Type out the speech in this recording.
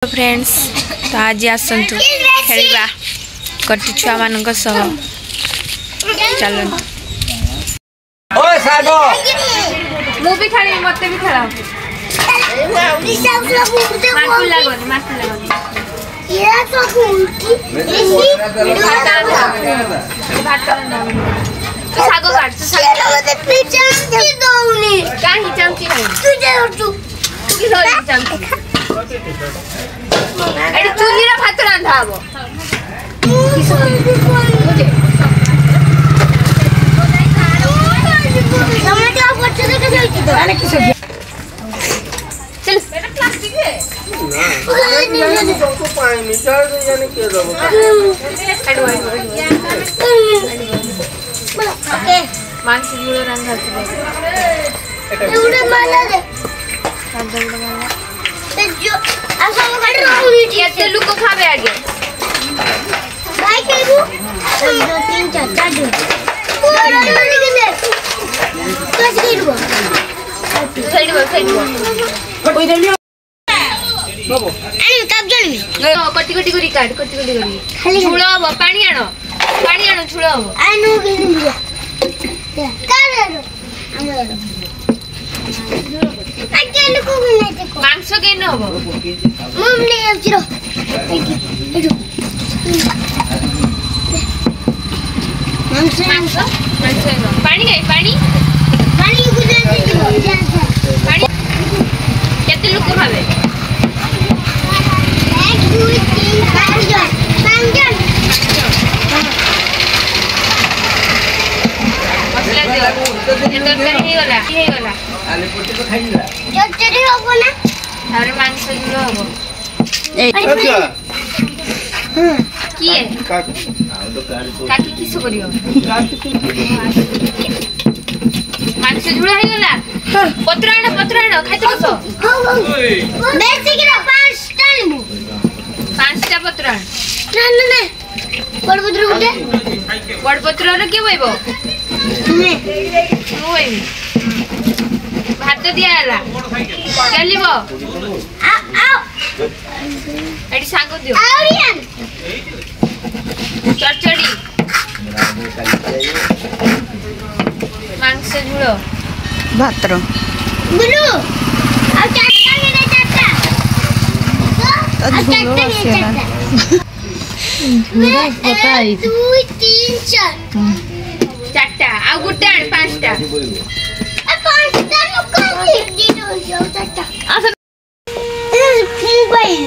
friends तो आज आसतु खेलवा कटी छुआ मान चलतु मु भी खेल मत भी खेल साग काट चूलीर भात रांधा हम मांस जुड़ो रांधा लोग खावे आगे भाई खेलू 2 3 4 जो कैसे खेलबो कोई दे लियो बाबू अरे कब जलबी कटी कटी करी काट कटी कटी करी छुळो हो पानी आनो छुळो हो आनो के दिया कारो हमरो मांस के न हो मम ले आछरो एजो मांस पानी गई पानी गुजर दे पानी केते लोग खावे 1 2 3 4 जन मसला दे एतर करी हे गला आले पोटी तो खाइला चटचटी होबो ना अरे मांस जुड़ो होबो अच्छा की है काकी किस करियो मांस जुड़ा हे गला पत्राण खाइते बसो बेसी किरा 5टा लेबू 5टा पत्राण ना बड़पत्र गुटे बड़पत्र रे के बइबो मैं ओइ भात दिया हला चलिबो आ एडी सागो दियो आउरियन चटचड़ी मांस जुड़ो भातर गुलू आ चाटा ने चाटा झुड़ा बताई 2 3 4 चाटा आ गुटे 5टा आ 5टा लोग दे दो जो चाटा आ मोबाइल